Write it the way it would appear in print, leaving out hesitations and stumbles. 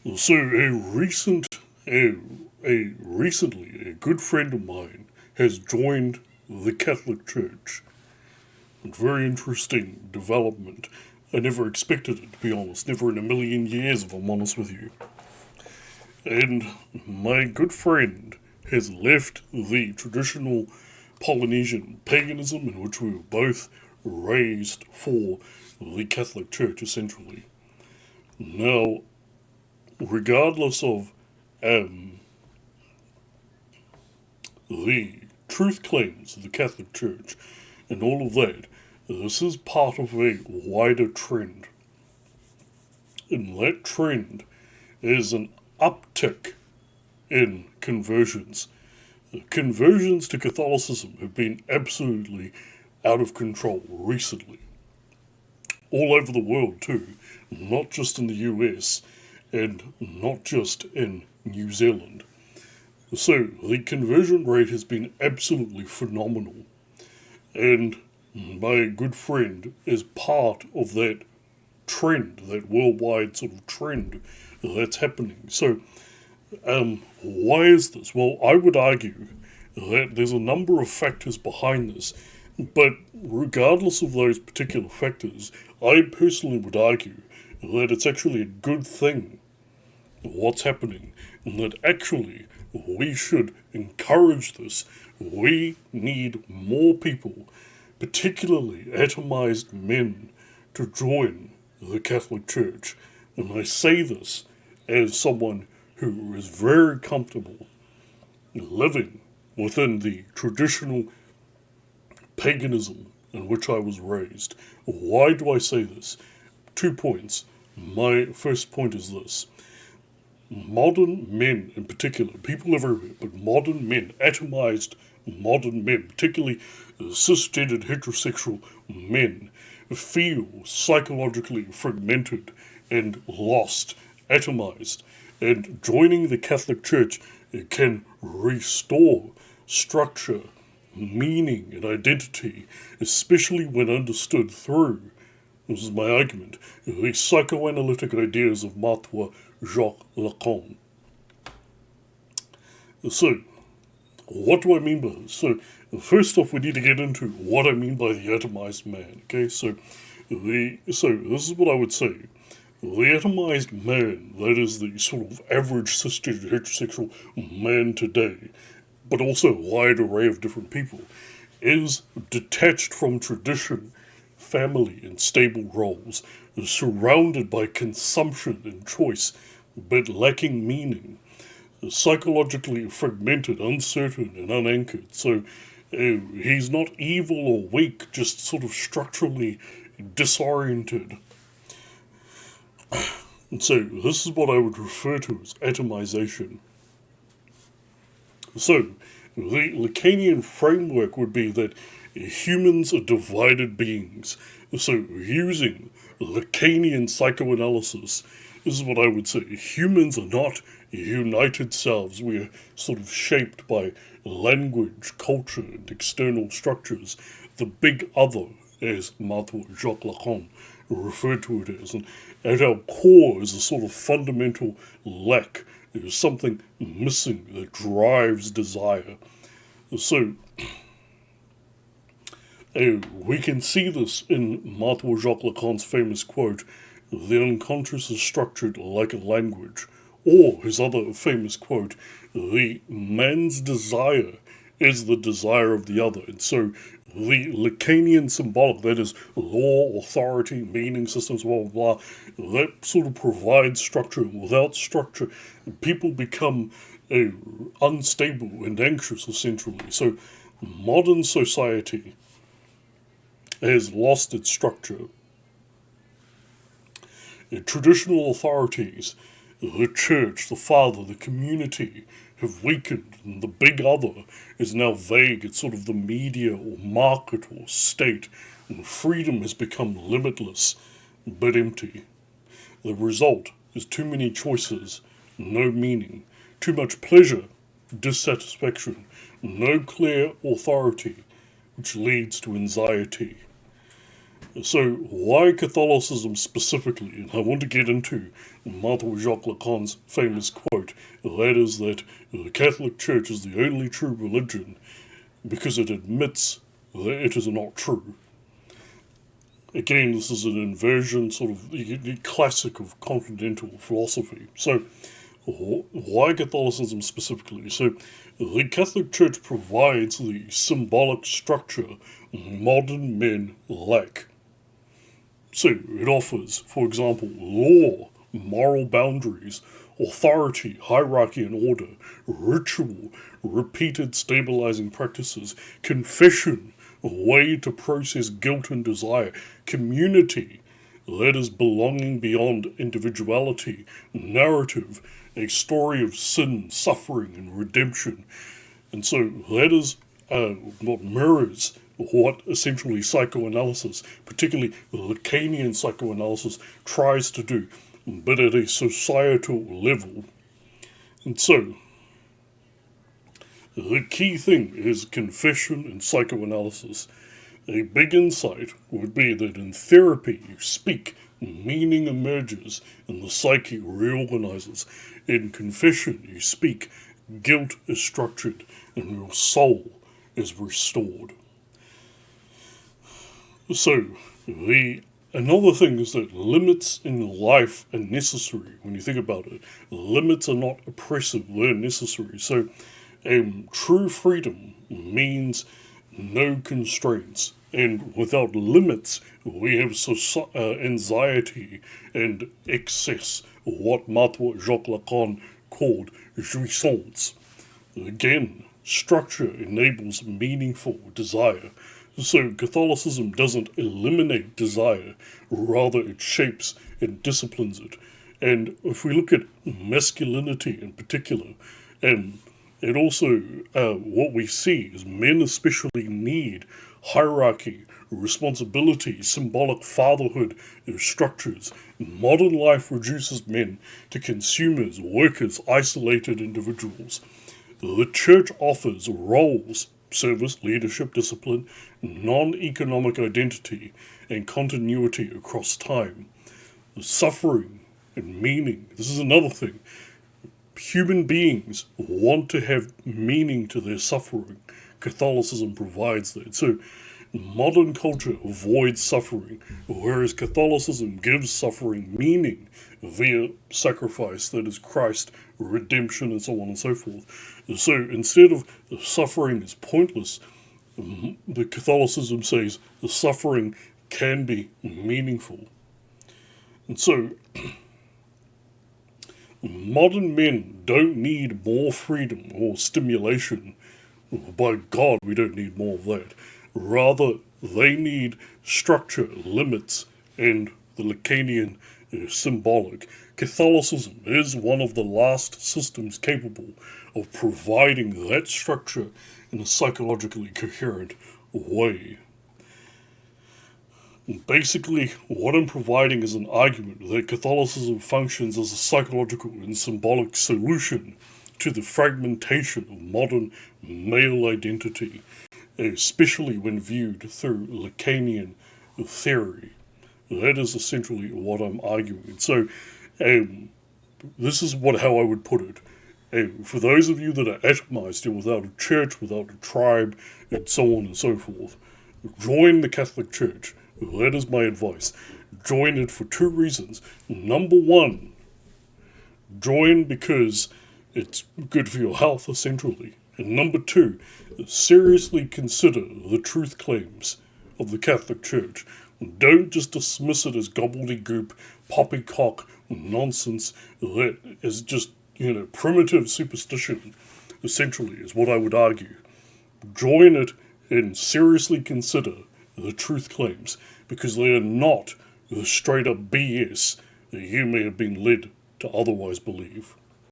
So recently a good friend of mine has joined the Catholic Church. A very interesting development. I never expected it, to be honest. Never in a million years, if I'm honest with you. And my good friend has left the traditional Polynesian paganism in which we were both raised for the Catholic Church, essentially. Now, regardless of um, the truth claims of the Catholic Church and all of that, this is part of a wider trend. And that trend is an uptick in conversions. Conversions to Catholicism have been absolutely out of control recently. All over the world, too, not just in the US and not just in New Zealand. So, the conversion rate has been absolutely phenomenal. And my good friend is part of that trend, that worldwide sort of trend that's happening. So, why is this? Well, I would argue that there's a number of factors behind this, but regardless of those particular factors, I personally would argue that it's actually a good thing what's happening, and that actually we should encourage this. We need more people, particularly atomized men, to join the Catholic Church. And I say this as someone who is very comfortable living within the traditional paganism in which I was raised. Why do I say this? 2 points. My first point is this. Modern men in particular, people everywhere, but modern men, atomized modern men, particularly cisgendered heterosexual men, feel psychologically fragmented and lost, atomized. And joining the Catholic Church can restore structure, meaning, and identity, especially when understood through, this is my argument, the psychoanalytic ideas of Martha Jacques Lacan. So, what do I mean by this? So, first off, we need to get into what I mean by the atomized man. Okay, so this is what I would say. The atomized man, that is the sort of average cisgender heterosexual man today, but also a wide array of different people, is detached from tradition, family, and stable roles, surrounded by consumption and choice, but lacking meaning, psychologically fragmented, uncertain, and unanchored. So he's not evil or weak, just sort of structurally disoriented. And so this is what I would refer to as atomization. So the Lacanian framework would be that humans are divided beings. So using Lacanian psychoanalysis, this is what I would say. Humans are not united selves. We are sort of shaped by language, culture, and external structures. The big other, as Martha Jacques Lacan referred to it as, and at our core is a sort of fundamental lack. There's something missing that drives desire. So, we can see this in Martha Jacques Lacan's famous quote, "The unconscious is structured like a language," or his other famous quote, "The man's desire is the desire of the other." And so the Lacanian symbolic, that is law, authority, meaning systems, blah, blah, blah, that sort of provides structure. Without structure, people become unstable and anxious, essentially. So modern society has lost its structure. Traditional authorities, the church, the father, the community, have weakened, and the big other is now vague. It's sort of the media or market or state, and freedom has become limitless but empty. The result is too many choices, no meaning, too much pleasure, dissatisfaction, no clear authority, which leads to anxiety. So why Catholicism specifically? And I want to get into Martin Jacques Lacan's famous quote, that is that the Catholic Church is the only true religion because it admits that it is not true. Again, this is an inversion, sort of the classic of continental philosophy. So, why Catholicism specifically? So, the Catholic Church provides the symbolic structure modern men lack. So, it offers, for example, law, moral boundaries, authority, hierarchy and order, ritual, repeated stabilizing practices, confession, a way to process guilt and desire, community, that is belonging beyond individuality, narrative, a story of sin, suffering, and redemption. And so that is what mirrors what essentially psychoanalysis, particularly Lacanian psychoanalysis, tries to do, but at a societal level. And so, the key thing is confession and psychoanalysis. A big insight would be that in therapy you speak, meaning emerges, and the psyche reorganizes. In confession you speak, guilt is structured, and your soul is restored. So, another thing is that limits in life are necessary when you think about it. Limits are not oppressive, they're necessary. So, true freedom means no constraints. And without limits, we have anxiety and excess, what Martin Jacques Lacan called jouissance. Again, structure enables meaningful desire. So Catholicism doesn't eliminate desire, rather it shapes and disciplines it. And if we look at masculinity in particular, and it also, what we see is men especially need hierarchy, responsibility, symbolic fatherhood structures. Modern life reduces men to consumers, workers, isolated individuals. The church offers roles, service, leadership, discipline, non-economic identity, and continuity across time. The suffering and meaning. This is another thing. Human beings want to have meaning to their suffering. Catholicism provides that. So modern culture avoids suffering, whereas Catholicism gives suffering meaning via sacrifice, that is Christ, redemption, and so on and so forth. So instead of suffering is pointless, the Catholicism says the suffering can be meaningful. And so modern men don't need more freedom or stimulation. By God, we don't need more of that. Rather, they need structure, limits, and the Lacanian symbolic. Catholicism is one of the last systems capable of providing that structure in a psychologically coherent way. Basically, what I'm providing is an argument that Catholicism functions as a psychological and symbolic solution to the fragmentation of modern male identity, especially when viewed through Lacanian theory. That is essentially what I'm arguing. So, this is how I would put it. For those of you that are atomized, you're without a church, without a tribe, and so on and so forth, join the Catholic Church. That is my advice. Join it for two reasons. Number one, join because it's good for your health, essentially. And number two, seriously consider the truth claims of the Catholic Church. Don't just dismiss it as gobbledygook, poppycock nonsense that is just, primitive superstition, essentially, is what I would argue. Join it and seriously consider the truth claims, because they are not the straight up BS that you may have been led to otherwise believe.